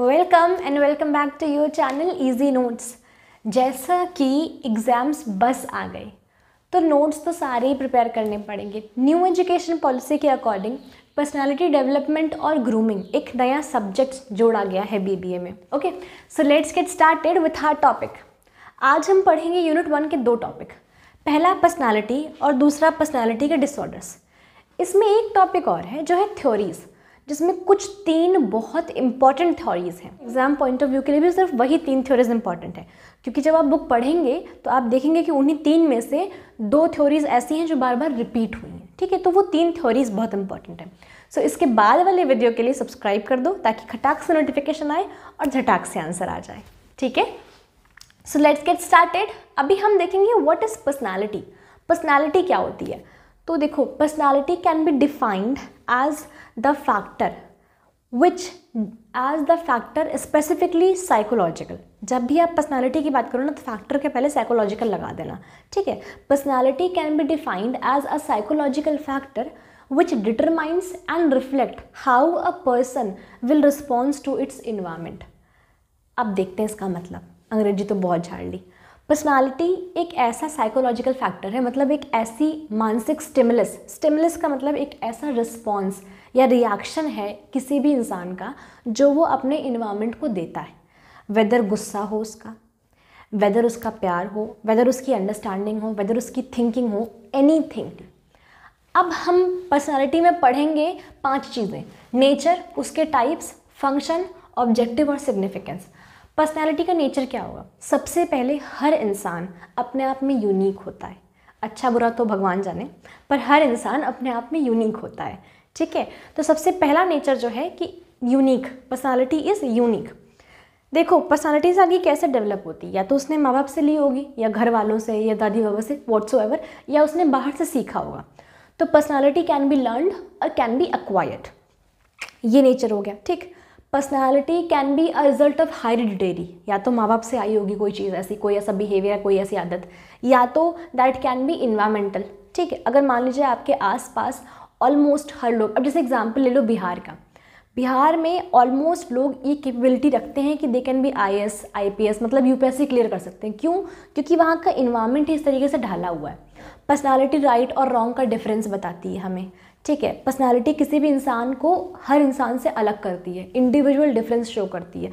Welcome and welcome back to your channel easy notes. जैसा कि exams बस आ गए तो नोट्स तो सारे ही प्रिपेयर करने पड़ेंगे। न्यू एजुकेशन पॉलिसी के अकॉर्डिंग पर्सनालिटी डेवलपमेंट और ग्रूमिंग एक नया सब्जेक्ट जोड़ा गया है बीबीए में। Okay, so let's get started with our topic. आज हम पढ़ेंगे यूनिट 1 के दो टॉपिक, पहला पर्सनालिटी और दूसरा पर्सनालिटी के डिसऑर्डर्स। इसमें एक टॉपिक और है जो है थ्योरीज़, जिसमें कुछ 3 बहुत इंपॉर्टेंट थ्योरीज़ हैं। एग्जाम पॉइंट ऑफ व्यू के लिए भी सिर्फ वही 3 थ्योरीज़ इंपॉर्टेंट है, क्योंकि जब आप बुक पढ़ेंगे तो आप देखेंगे कि उन्हीं 3 में से 2 थ्योरीज़ ऐसी हैं जो बार बार रिपीट हुई हैं। ठीक है, तो वो 3 थ्योरीज़ बहुत इंपॉर्टेंट है। सो इसके बाद वाले वीडियो के लिए सब्सक्राइब कर दो ताकि खटाक से नोटिफिकेशन आए और झटाक से आंसर आ जाए। ठीक है, सो लेट्स गेट स्टार्टेड। अभी हम देखेंगे व्हाट इज़ पर्सनालिटी। पर्सनालिटी क्या होती है? तो देखो, personality can be defined as the factor specifically psychological. जब भी आप पर्सनालिटी की बात करो ना तो फैक्टर के पहले साइकोलॉजिकल लगा देना। ठीक है, personality can be defined as a psychological factor which determines and reflect how a person will respond to its environment। अब देखते हैं इसका मतलब, अंग्रेजी तो बहुत झाड़ ली। पर्सनालिटी एक ऐसा साइकोलॉजिकल फैक्टर है, मतलब एक ऐसी मानसिक स्टिमुलस का मतलब एक ऐसा रिस्पॉन्स या रिएक्शन है किसी भी इंसान का जो वो अपने इन्वायरमेंट को देता है। वेदर गुस्सा हो उसका, वेदर उसका प्यार हो, वेदर उसकी अंडरस्टैंडिंग हो, वेदर उसकी थिंकिंग हो, एनीथिंग। अब हम पर्सनालिटी में पढ़ेंगे 5 चीज़ें: नेचर, उसके टाइप्स, फंक्शन, ऑब्जेक्टिव और सिग्निफिकेंस। पर्सनालिटी का नेचर क्या होगा? सबसे पहले हर इंसान अपने आप में यूनिक होता है। अच्छा बुरा तो भगवान जाने, पर हर इंसान अपने आप में यूनिक होता है। ठीक है, तो सबसे पहला नेचर जो है कि यूनिक, पर्सनालिटी इज़ यूनिक। देखो, पर्सनालिटी आगे कैसे डेवलप होती है? या तो उसने माँ बाप से ली होगी, या घर वालों से, या दादी बाबा से, व्हाट्सोएवर, या उसने बाहर से सीखा होगा। तो पर्सनालिटी कैन बी लर्नड और कैन बी एक्वायर्ड, ये नेचर हो गया। ठीक, personality can be a result of hereditary, या तो माँ बाप से आई होगी कोई चीज़ ऐसी, कोई ऐसा बिहेवियर, कोई ऐसी आदत, या तो दैट कैन बी इन्वायरमेंटल। ठीक है, अगर मान लीजिए आपके आसपास ऑलमोस्ट हर लोग, अब जैसे एग्जांपल ले लो बिहार का, बिहार में ऑलमोस्ट लोग ये कैपेबिलिटी रखते हैं कि they can be IAS IPS, मतलब UPSC क्लियर कर सकते हैं। क्यों? क्योंकि वहाँ का इन्वायरमेंट इस तरीके से ढाला हुआ है। पर्सनालिटी राइट और रॉन्ग का डिफरेंस बताती है हमें। ठीक है, पर्सनालिटी किसी भी इंसान को हर इंसान से अलग करती है, इंडिविजुअल डिफरेंस शो करती है।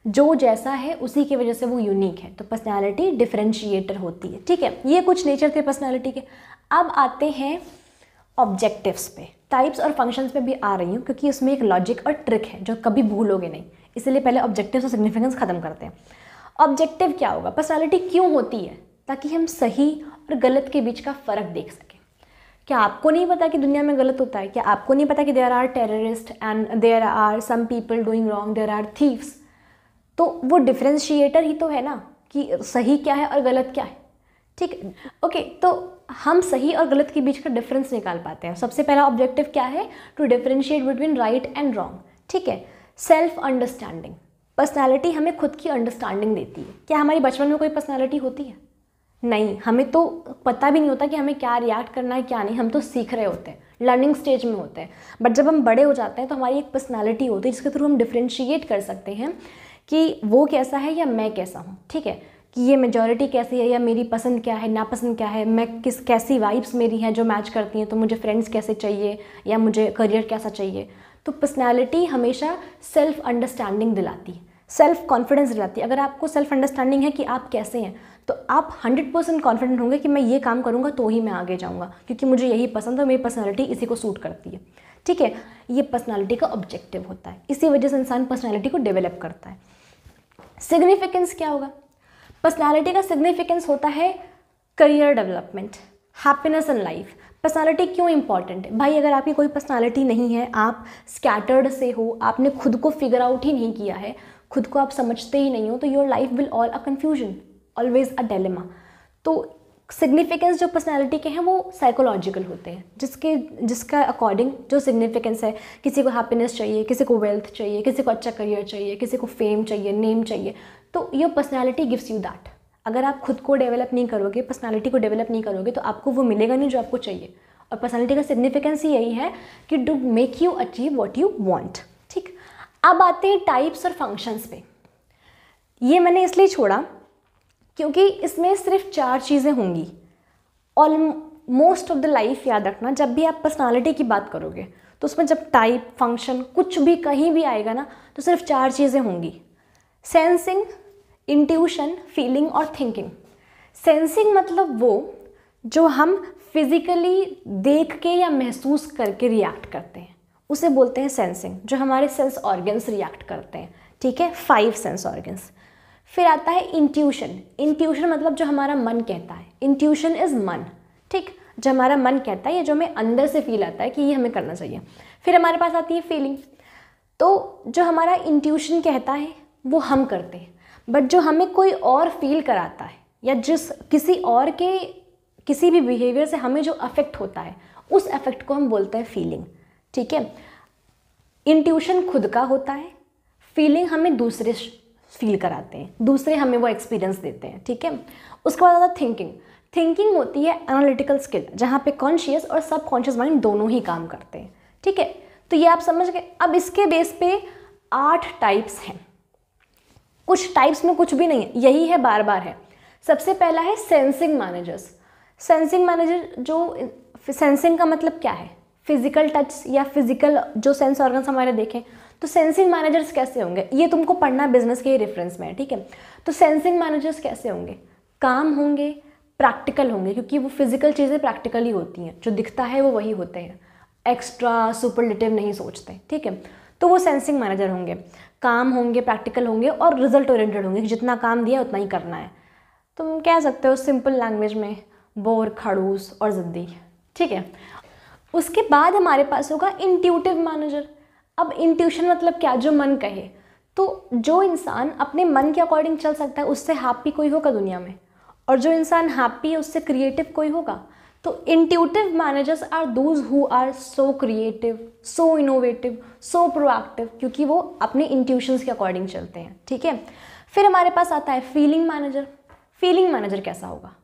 जो जैसा है उसी की वजह से वो यूनिक है, तो पर्सनालिटी डिफरेंशिएटर होती है। ठीक है, ये कुछ नेचर थे पर्सनालिटी के। अब आते हैं ऑब्जेक्टिव्स पे। टाइप्स और फंक्शंस पे भी आ रही हूँ क्योंकि उसमें एक लॉजिक और ट्रिक है जो कभी भूलोगे नहीं, इसलिए पहले ऑब्जेक्टिव्स और सिग्निफिकेंस खत्म करते हैं। ऑब्जेक्टिव क्या होगा? पर्सनालिटी क्यों होती है? ताकि हम सही और गलत के बीच का फ़र्क देख सकें। क्या आपको नहीं पता कि दुनिया में गलत होता है? क्या आपको नहीं पता कि there are terrorist and there are some people doing wrong, there are thieves? तो वो डिफरेंशिएटर ही तो है ना कि सही क्या है और गलत क्या है। ठीक है, ओके, तो हम सही और गलत के बीच का डिफरेंस निकाल पाते हैं। सबसे पहला ऑब्जेक्टिव क्या है? To differentiate between right and wrong. ठीक है, सेल्फ अंडरस्टैंडिंग। पर्सनालिटी हमें खुद की अंडरस्टैंडिंग देती है। क्या हमारी बचपन में कोई पर्सनालिटी होती है? नहीं, हमें तो पता भी नहीं होता कि हमें क्या रिएक्ट करना है क्या नहीं, हम तो सीख रहे होते हैं, लर्निंग स्टेज में होते हैं। बट जब हम बड़े हो जाते हैं तो हमारी एक पर्सनालिटी होती है जिसके थ्रू हम डिफरेंशिएट कर सकते हैं कि वो कैसा है या मैं कैसा हूँ। ठीक है, कि ये मेजॉरिटी कैसी है या मेरी पसंद क्या है, नापसंद क्या है, मैं कैसी वाइब्स मेरी हैं जो मैच करती हैं, तो मुझे फ्रेंड्स कैसे चाहिए या मुझे करियर कैसा चाहिए। तो पर्सनालिटी हमेशा सेल्फ अंडरस्टैंडिंग दिलाती है, सेल्फ कॉन्फिडेंस दिलाती है। अगर आपको सेल्फ अंडरस्टैंडिंग है कि आप कैसे हैं तो आप 100% कॉन्फिडेंट होंगे कि मैं ये काम करूँगा तो ही मैं आगे जाऊँगा, क्योंकि मुझे यही पसंद है, मेरी पर्सनालिटी इसी को सूट करती है। ठीक है, ये पर्सनालिटी का ऑब्जेक्टिव होता है, इसी वजह से इंसान पर्सनालिटी को डेवलप करता है। सिग्निफिकेंस क्या होगा? पर्सनालिटी का सिग्निफिकेंस होता है career development, happiness in life. Personality क्यों इंपॉर्टेंट है? भाई, अगर आपकी कोई पर्सनालिटी नहीं है, आप स्कैटर्ड से हो, आपने खुद को फिगर आउट ही नहीं किया है, खुद को आप समझते ही नहीं हो, तो your life will all a confusion, always a dilemma. तो सिग्निफिकेंस जो पर्सनालिटी के हैं वो साइकोलॉजिकल होते हैं, जिसका अकॉर्डिंग जो सिग्निफिकेंस है, किसी को हैप्पीनेस चाहिए, किसी को वेल्थ चाहिए, किसी को अच्छा करियर चाहिए, किसी को फेम चाहिए, नेम चाहिए, तो your personality gives you that. अगर आप खुद को डेवलप नहीं करोगे, पर्सनालिटी को डेवलप नहीं करोगे, तो आपको वो मिलेगा नहीं जो आपको चाहिए। और पर्सनालिटी का सिग्निफिकेंस ही यही है कि to make you achieve what you want. ठीक, अब आते हैं टाइप्स और फंक्शंस पे। ये मैंने इसलिए छोड़ा क्योंकि इसमें सिर्फ 4 चीज़ें होंगी। ऑलमोस्ट ऑफ द लाइफ याद रखना, जब भी आप पर्सनालिटी की बात करोगे तो उसमें जब टाइप, फंक्शन कुछ भी कहीं भी आएगा ना तो सिर्फ 4 चीज़ें होंगी, सेंसिंग, इंट्यूशन, फीलिंग और थिंकिंग। सेंसिंग मतलब वो जो हम फिजिकली देख के या महसूस करके रिएक्ट करते हैं, उसे बोलते हैं सेंसिंग, जो हमारे सेंस ऑर्गन्स रिएक्ट करते हैं, ठीक है, 5 सेंस ऑर्गन्स। फिर आता है इंट्यूशन। इंट्यूशन मतलब जो हमारा मन कहता है, इंट्यूशन इज मन, ठीक, जो हमारा मन कहता है, ये जो हमें अंदर से फील आता है कि ये हमें करना चाहिए। फिर हमारे पास आती है फीलिंग। तो जो हमारा इंट्यूशन कहता है वो हम करते हैं, बट जो हमें कोई और फील कराता है या जिस किसी और के किसी भी बिहेवियर से हमें जो अफेक्ट होता है, उस अफेक्ट को हम बोलते हैं फीलिंग, ठीक है। इंट्यूशन खुद का होता है, फीलिंग हमें दूसरे फील कराते हैं, दूसरे हमें वो एक्सपीरियंस देते हैं, ठीक है। उसके बाद आता है थिंकिंग। थिंकिंग होती है एनालिटिकल स्किल, जहाँ पे कॉन्शियस और सबकॉन्शियस माइंड दोनों ही काम करते हैं, ठीक है। तो ये आप समझ गए। अब इसके बेस पे 8 टाइप्स हैं। कुछ टाइप्स में कुछ भी नहीं है, यही है, बार बार है। सबसे पहला है सेंसिंग मैनेजर्स। सेंसिंग मैनेजर, जो सेंसिंग का मतलब क्या है, फिजिकल टच या फिजिकल जो सेंस ऑर्गन्स हमारे देखें, तो सेंसिंग मैनेजर्स कैसे होंगे, ये तुमको पढ़ना बिजनेस के रेफरेंस में है, ठीक है। तो सेंसिंग मैनेजर्स कैसे होंगे, काम होंगे, प्रैक्टिकल होंगे, क्योंकि वो फिजिकल चीज़ें प्रैक्टिकली होती हैं, जो दिखता है वो वही होते हैं, एक्स्ट्रा सुपरलेटिव नहीं सोचते, ठीक है। तो वो सेंसिंग मैनेजर होंगे, काम होंगे, प्रैक्टिकल होंगे और रिजल्ट ओरिएंटेड होंगे, कि जितना काम दिया उतना ही करना है। तुम कह सकते हो सिंपल लैंग्वेज में बोर, खड़ूस और ज़िद्दी, ठीक है। उसके बाद हमारे पास होगा इंट्यूटिव मैनेजर। अब इंट्यूशन मतलब क्या, जो मन कहे। तो जो इंसान अपने मन के अकॉर्डिंग चल सकता है, उससे हैप्पी कोई होगा दुनिया में, और जो इंसान हैप्पी है उससे क्रिएटिव कोई होगा। तो intuitive managers are those who are so creative, so innovative, so proactive, क्योंकि वो अपने इंट्यूशंस के अकॉर्डिंग चलते हैं, ठीक है। फिर हमारे पास आता है फीलिंग मैनेजर। फीलिंग मैनेजर कैसा होगा,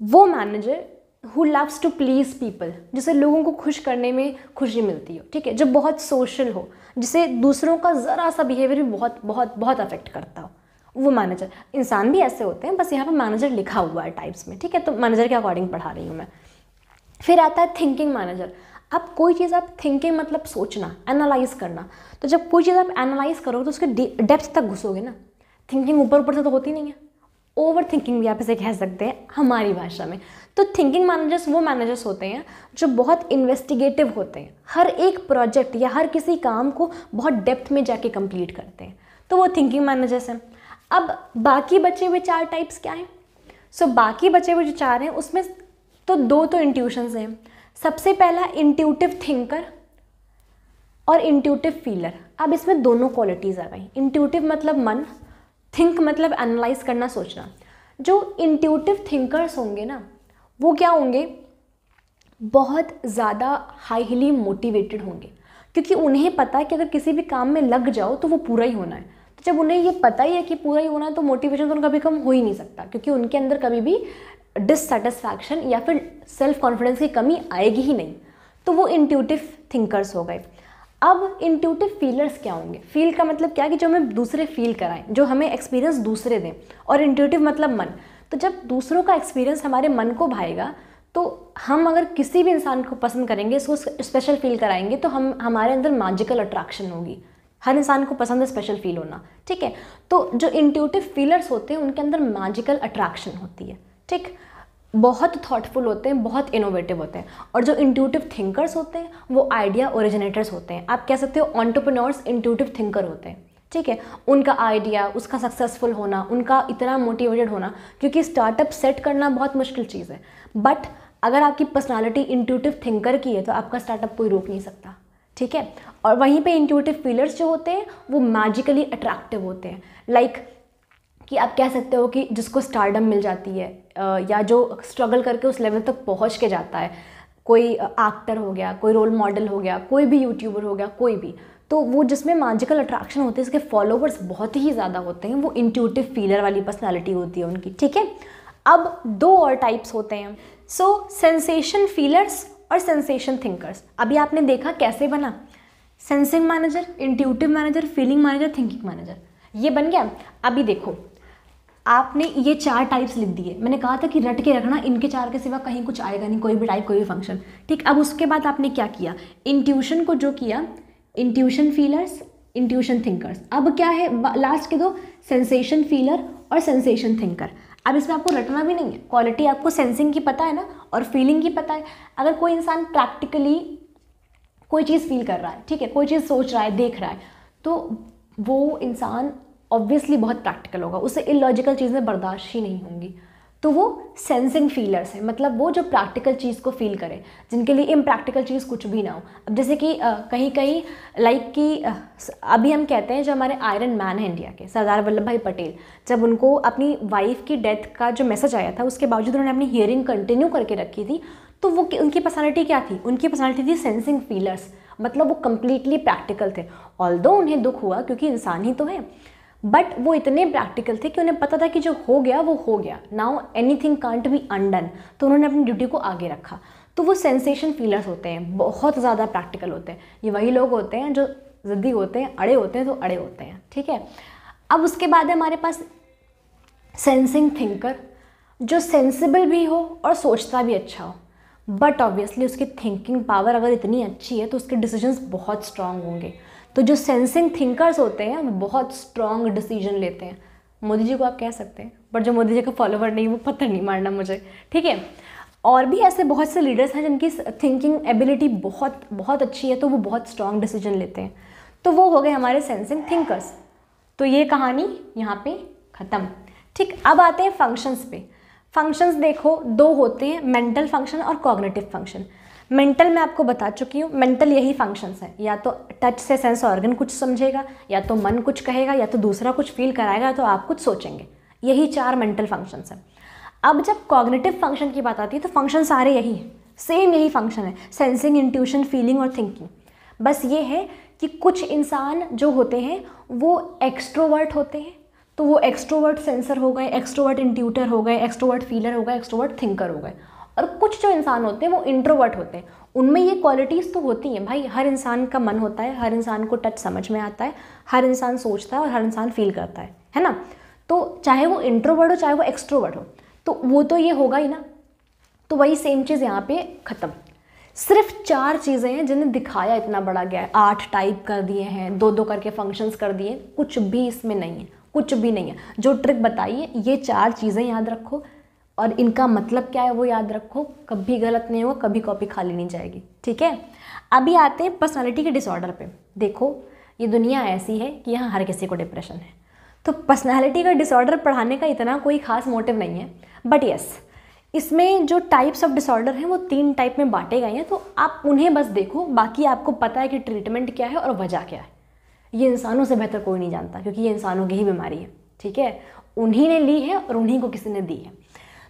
वो manager who loves to please people, जिसे लोगों को खुश करने में खुशी मिलती हो, ठीक है, जो बहुत सोशल हो, जिसे दूसरों का ज़रा सा बिहेवियर भी बहुत बहुत बहुत अफेक्ट करता हो, वो मैनेजर। इंसान भी ऐसे होते हैं, बस यहाँ पर मैनेजर लिखा हुआ है टाइप्स में, ठीक है, तो मैनेजर के अकॉर्डिंग पढ़ा रही हूँ मैं। फिर आता है थिंकिंग मैनेजर। अब कोई चीज़ आप थिंकिंग मतलब सोचना, एनालाइज करना, तो जब कोई चीज़ आप एनालाइज करोगे तो उसके डेप्थ तक घुसोगे ना। थिंकिंग ऊपर ऊपर से तो होती नहीं है, ओवर थिंकिंग भी आप इसे कह सकते हैं हमारी भाषा में। तो थिंकिंग मैनेजर्स वो मैनेजर्स होते हैं जो बहुत इन्वेस्टिगेटिव होते हैं, हर एक प्रोजेक्ट या हर किसी काम को बहुत डेप्थ में जाके कंप्लीट करते हैं, तो वो थिंकिंग मैनेजर्स हैं। अब बाकी बचे हुए 4 टाइप्स क्या हैं? सो बाकी बचे हुए जो 4 हैं उसमें तो 2 तो इंट्यूशंस हैं। सबसे पहला इंट्यूटिव थिंकर और इंट्यूटिव फीलर। अब इसमें दोनों क्वालिटीज़ आ गई। इंट्यूटिव मतलब मन, थिंक मतलब एनालाइज करना, सोचना। जो इंट्यूटिव थिंकर्स होंगे ना, वो क्या होंगे, बहुत ज़्यादा हाईली मोटिवेटेड होंगे, क्योंकि उन्हें पता है कि अगर किसी भी काम में लग जाओ तो वो पूरा ही होना है। तो जब उन्हें ये पता ही है कि पूरा ही होना है, तो मोटिवेशन तो उनका कभी कम हो ही नहीं सकता, क्योंकि उनके अंदर कभी भी डिससेटिस्फैक्शन या फिर सेल्फ कॉन्फिडेंस की कमी आएगी ही नहीं। तो वो इंट्यूटिव थिंकर्स हो गए। अब इंट्यूटिव फीलर्स क्या होंगे? फील का मतलब क्या कि जो हमें दूसरे फील कराएं, जो हमें एक्सपीरियंस दूसरे दें। और इंट्यूटिव मतलब मन। तो जब दूसरों का एक्सपीरियंस हमारे मन को भाएगा, तो हम अगर किसी भी इंसान को पसंद करेंगे, उसको स्पेशल फील कराएंगे, तो हमारे अंदर मैजिकल अट्रैक्शन होगी। हर इंसान को पसंद है स्पेशल फील होना, ठीक है। तो जो इंट्यूटिव फीलर्स होते हैं उनके अंदर मैजिकल अट्रैक्शन होती है, ठीक, बहुत थॉटफुल होते हैं, बहुत इनोवेटिव होते हैं। और जो इंट्यूटिव थिंकर्स होते हैं वो आइडिया ओरिजिनेटर्स होते हैं। आप कह सकते हो एंटरप्रेन्योर्स इंट्यूटिव थिंकर होते हैं, ठीक है। उनका आइडिया, उसका सक्सेसफुल होना, उनका इतना मोटिवेटेड होना, क्योंकि स्टार्टअप सेट करना बहुत मुश्किल चीज़ है, बट अगर आपकी पर्सनालिटी इंट्यूटिव थिंकर की है तो आपका स्टार्टअप कोई रोक नहीं सकता, ठीक है। और वहीं पे इंट्यूटिव फीलर्स जो होते हैं वो मैजिकली अट्रैक्टिव होते हैं। लाइक कि आप कह सकते हो कि जिसको स्टारडम मिल जाती है, या जो स्ट्रगल करके उस लेवल तक पहुंच के जाता है, कोई एक्टर हो गया, कोई रोल मॉडल हो गया, कोई भी यूट्यूबर हो गया, कोई भी, तो वो जिसमें मैजिकल अट्रैक्शन होती है, इसके फॉलोवर्स बहुत ही ज़्यादा होते हैं, वो इंट्यूटिव फीलर वाली पर्सनैलिटी होती है उनकी, ठीक है। अब 2 और टाइप्स होते हैं। सो सेंसेशन फीलर्स और सेंसेशन थिंकर्स। अभी आपने देखा कैसे बना, sensing manager, intuitive manager, feeling manager, thinking manager, ये बन गया। अभी देखो आपने ये 4 टाइप्स लिख दिए, मैंने कहा था कि रट के रखना, इनके 4 के सिवा कहीं कुछ आएगा नहीं, कोई भी टाइप कोई भी फंक्शन, ठीक। अब उसके बाद आपने क्या किया, इंट्यूशन को जो किया, इंट्यूशन फीलर्स, इंट्यूशन थिंकर्स। अब क्या है लास्ट के 2, सेंसेशन फीलर और सेंसेशन थिंकर। अब इसमें आपको रटना भी नहीं है, क्वालिटी आपको सेंसिंग की पता है ना और फीलिंग की पता है। अगर कोई इंसान प्रैक्टिकली कोई चीज़ फील कर रहा है, ठीक है, कोई चीज़ सोच रहा है, देख रहा है, तो वो इंसान ऑब्वियसली बहुत प्रैक्टिकल होगा, उसे इलॉजिकल चीज़ें बर्दाश्त ही नहीं होंगी। तो वो सेंसिंग फीलर्स है, मतलब वो जो प्रैक्टिकल चीज़ को फील करे, जिनके लिए इम्प्रैक्टिकल चीज़ कुछ भी ना हो। अब जैसे कि कहीं कहीं लाइक कि अभी हम कहते हैं जो हमारे आयरन मैन है इंडिया के, सरदार वल्लभ भाई पटेल, जब उनको अपनी वाइफ की डेथ का जो मैसेज आया था उसके बावजूद उन्होंने अपनी हियरिंग कंटिन्यू करके रखी थी, तो वो उनकी पर्सनैलिटी क्या थी, उनकी पर्सनैलिटी थी सेंसिंग फीलर्स, मतलब वो कंप्लीटली प्रैक्टिकल थे। ऑल्दो उन्हें दुख हुआ क्योंकि इंसान ही तो है, बट वो इतने प्रैक्टिकल थे कि उन्हें पता था कि जो हो गया वो हो गया, now anything can't be undone, तो उन्होंने अपनी ड्यूटी को आगे रखा। तो वो सेंसेशन फीलर्स होते हैं, बहुत ज़्यादा प्रैक्टिकल होते हैं। ये वही लोग होते हैं जो ज़िद्दी होते हैं, अड़े होते हैं तो अड़े होते हैं, ठीक है। अब उसके बाद है हमारे पास सेंसिंग थिंकर, जो सेंसिबल भी हो और सोचता भी अच्छा हो, बट ऑब्वियसली उसकी थिंकिंग पावर अगर इतनी अच्छी है तो उसके डिसीजंस बहुत स्ट्रांग होंगे। तो जो सेंसिंग थिंकर्स होते हैं वो बहुत स्ट्रांग डिसीजन लेते हैं। मोदी जी को आप कह सकते हैं, बट जो मोदी जी का फॉलोवर नहीं वो पत्थर नहीं मारना मुझे, ठीक है। और भी ऐसे बहुत से लीडर्स हैं जिनकी थिंकिंग एबिलिटी बहुत बहुत अच्छी है, तो वो बहुत स्ट्रांग डिसीजन लेते हैं। तो वो हो गए हमारे सेंसिंग थिंकर्स। तो ये कहानी यहाँ पे ख़त्म, ठीक। अब आते हैं फंक्शंस पे। फंक्शंस देखो 2 होते हैं, मेंटल फंक्शन और कॉग्निटिव फंक्शन। मेंटल मैं आपको बता चुकी हूँ, मेंटल यही फंक्शंस हैं, या तो टच से सेंस ऑर्गन कुछ समझेगा, या तो मन कुछ कहेगा, या तो दूसरा कुछ फील कराएगा, तो आप कुछ सोचेंगे। यही 4 मेंटल फंक्शंस हैं। अब जब कॉग्निटिव फंक्शन की बात आती है तो फंक्शन सारे यही हैं, सेम यही फंक्शन है, सेंसिंग, इंट्यूशन, फीलिंग और थिंकिंग। बस ये है कि कुछ इंसान जो होते हैं वो एक्सट्रोवर्ट होते हैं, तो वो एक्सट्रोवर्ट सेंसर हो गए, एक्सट्रोवर्ट इंट्यूटर हो गए, एक्सट्रोवर्ट फीलर हो गए, एक्सट्रोवर्ट थिंकर हो गए। और कुछ जो इंसान होते हैं वो इंट्रोवर्ट होते हैं, उनमें ये क्वालिटीज़ तो होती हैं भाई। हर इंसान का मन होता है, हर इंसान को टच समझ में आता है, हर इंसान सोचता है और हर इंसान फील करता है ना। तो चाहे वो इंट्रोवर्ट हो चाहे वो एक्सट्रोवर्ट हो, तो वो तो ये होगा ही ना। तो वही सेम चीज़ यहाँ पे ख़त्म। सिर्फ 4 चीज़ें हैं जिन्हें दिखाया इतना बड़ा गया है, 8 टाइप कर दिए हैं, 2-2 करके फंक्शंस कर दिए, कुछ भी इसमें नहीं है, कुछ भी नहीं है। जो ट्रिक बताइए ये 4 चीज़ें याद रखो और इनका मतलब क्या है वो याद रखो, कभी गलत नहीं होगा, कभी कॉपी खाली नहीं जाएगी, ठीक है। अभी आते हैं पर्सनालिटी के डिसऑर्डर पे। देखो ये दुनिया ऐसी है कि यहाँ हर किसी को डिप्रेशन है, तो पर्सनालिटी का डिसऑर्डर पढ़ाने का इतना कोई खास मोटिव नहीं है, बट यस इसमें जो टाइप्स ऑफ डिसऑर्डर हैं वो 3 टाइप में बांटे गए हैं, तो आप उन्हें बस देखो, बाकी आपको पता है कि ट्रीटमेंट क्या है और वजह क्या है। ये इंसानों से बेहतर कोई नहीं जानता, क्योंकि ये इंसानों की ही बीमारी है, ठीक है, उन्हीं ने ली है और उन्हीं को किसी ने दी है।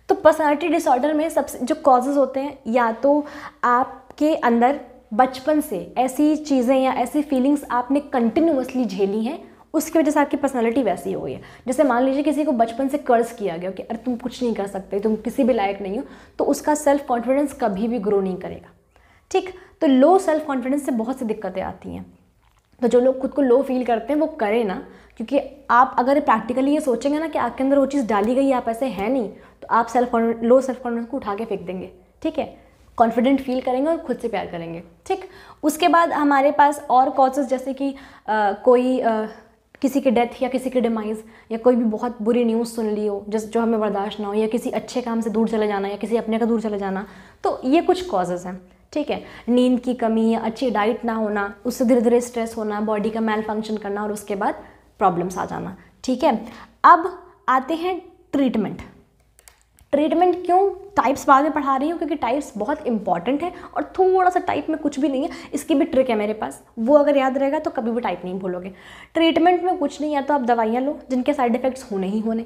तो पर्सनालिटी डिसऑर्डर में सबसे जो कॉजेज़ होते हैं, या तो आपके अंदर बचपन से ऐसी चीज़ें या ऐसी फीलिंग्स आपने कंटिन्यूअसली झेली हैं, उसकी वजह से आपकी पर्सनालिटी वैसी हो गई है। जैसे मान लीजिए किसी को बचपन से कर्ज किया गया कि अरे तुम कुछ नहीं कर सकते, तुम किसी भी लायक नहीं हो, तो उसका सेल्फ कॉन्फिडेंस कभी भी ग्रो नहीं करेगा, ठीक। तो लो सेल्फ कॉन्फिडेंस से बहुत सी दिक्कतें आती हैं। तो जो लोग खुद को लो फील करते हैं वो करें ना, क्योंकि आप अगर प्रैक्टिकली ये सोचेंगे ना कि आपके अंदर वो चीज़ डाली गई है, आप ऐसे हैं नहीं, तो आप लो सेल्फ कॉन्फिडेंस को उठा के फेंक देंगे, ठीक है। कॉन्फिडेंट फील करेंगे और खुद से प्यार करेंगे, ठीक। उसके बाद हमारे पास और कॉजेज़ जैसे कि किसी की डेथ या किसी की डिमाइज़, या कोई भी बहुत बुरी न्यूज़ सुन ली हो जो हमें बर्दाश्त ना हो, या किसी अच्छे काम से दूर चले जाना, या किसी अपने का दूर चले जाना, तो ये कुछ कॉजेज़ हैं, ठीक है। नींद की कमी या अच्छी डाइट ना होना, उससे धीरे धीरे स्ट्रेस होना, बॉडी का मेल फंक्शन करना और उसके बाद प्रॉब्लम्स आ जाना, ठीक है। अब आते हैं ट्रीटमेंट। ट्रीटमेंट क्यों टाइप्स बाद में पढ़ा रही हूँ, क्योंकि टाइप्स बहुत इंपॉर्टेंट है और थोड़ा सा टाइप में कुछ भी नहीं है, इसकी भी ट्रिक है मेरे पास, वो अगर याद रहेगा तो कभी भी टाइप नहीं भूलोगे। ट्रीटमेंट में कुछ नहीं, या तो आप दवाइयाँ लो जिनके साइड इफ़ेक्ट्स होने ही होने,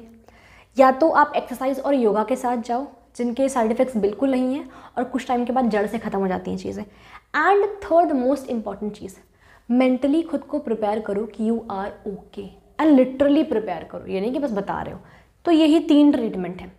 या तो आप एक्सरसाइज और योगा के साथ जाओ जिनके साइड इफ़ेक्ट्स बिल्कुल नहीं हैं और कुछ टाइम के बाद जड़ से ख़त्म हो जाती हैं चीज़ें। एंड थर्ड मोस्ट इंपॉर्टेंट चीज़, मेंटली खुद को प्रिपेयर करो कि you are okay, and literally prepare करो, ये नहीं कि बस बता रहे हो। तो यही 3 ट्रीटमेंट हैं।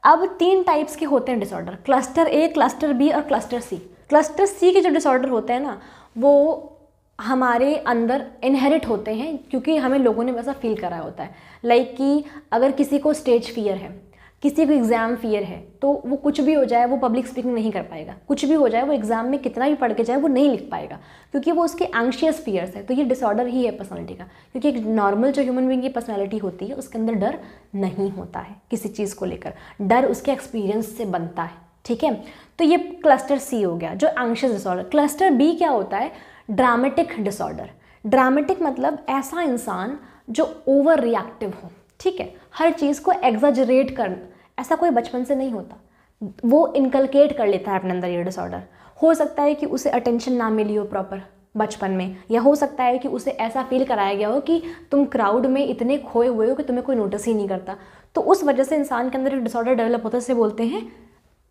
अब 3 टाइप्स के होते हैं डिसऑर्डर, क्लस्टर ए, क्लस्टर बी और क्लस्टर सी। क्लस्टर सी के जो डिसऑर्डर होते हैं ना, वो हमारे अंदर इनहेरिट होते हैं क्योंकि हमें लोगों ने वैसा फील करा होता है। लाइक कि अगर किसी को स्टेज फियर है, किसी को एग्ज़ाम फियर है, तो वो कुछ भी हो जाए वो पब्लिक स्पीकिंग नहीं कर पाएगा, कुछ भी हो जाए वो एग्ज़ाम में कितना भी पढ़ के जाए वो नहीं लिख पाएगा, क्योंकि वो उसके एंग्शियस फियर्स है। तो ये डिसऑर्डर ही है पर्सनालिटी का, क्योंकि एक नॉर्मल जो ह्यूमन बीइंग की पर्सनालिटी होती है उसके अंदर डर नहीं होता है किसी चीज़ को लेकर, डर उसके एक्सपीरियंस से बनता है। ठीक है, तो ये क्लस्टर सी हो गया जो एंग्शियस डिसऑर्डर। क्लस्टर बी क्या होता है? Dramatic disorder. ड्रामेटिक मतलब ऐसा इंसान जो ओवर रिएक्टिव हो, ठीक है, हर चीज़ को एग्जैजरेट कर, ऐसा कोई बचपन से नहीं होता, वो इनकलकेट कर लेता है अपने अंदर ये डिसऑर्डर। हो सकता है कि उसे अटेंशन ना मिली हो प्रॉपर बचपन में, या हो सकता है कि उसे ऐसा फील कराया गया हो कि तुम क्राउड में इतने खोए हुए हो कि तुम्हें कोई नोटिस ही नहीं करता, तो उस वजह से इंसान के अंदर एक डिसऑर्डर डेवलप होता है, इसे बोलते हैं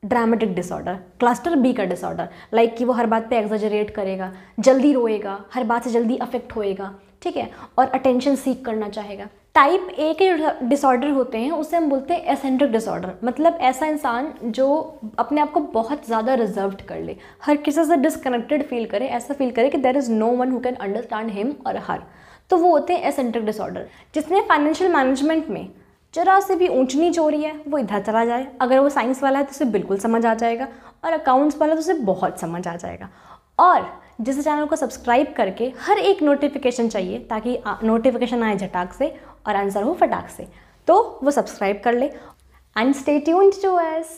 ड्रामेटिक डिसऑर्डर, क्लस्टर बी का डिसऑर्डर। लाइक कि वो हर बात पे एग्जैजरेट करेगा, जल्दी रोएगा, हर बात से जल्दी अफेक्ट होएगा, ठीक है, और अटेंशन सीक करना चाहेगा। टाइप ए के डिसऑर्डर होते हैं उसे हम बोलते हैं एसेंट्रिक डिसऑर्डर, मतलब ऐसा इंसान जो अपने आप को बहुत ज़्यादा रिजर्व्ड कर ले, हर किसी से डिसकनेक्टेड फील करे, ऐसा फील करे कि there is no one who can understand him और हर, तो वो होते हैं एसेंट्रिक डिसऑर्डर। जिसमें फाइनेंशियल मैनेजमेंट में जरा से भी ऊंच नीच हो रही है वो इधर चला जाए, अगर वो साइंस वाला है तो उसे बिल्कुल समझ आ जाएगा, और अकाउंट्स वाला तो उसे बहुत समझ आ जाएगा। और जिस चैनल को सब्सक्राइब करके हर एक नोटिफिकेशन चाहिए ताकि नोटिफिकेशन आए झटाक से और आंसर हो फटाक से, तो वो सब्सक्राइब कर ले and stay tuned to us.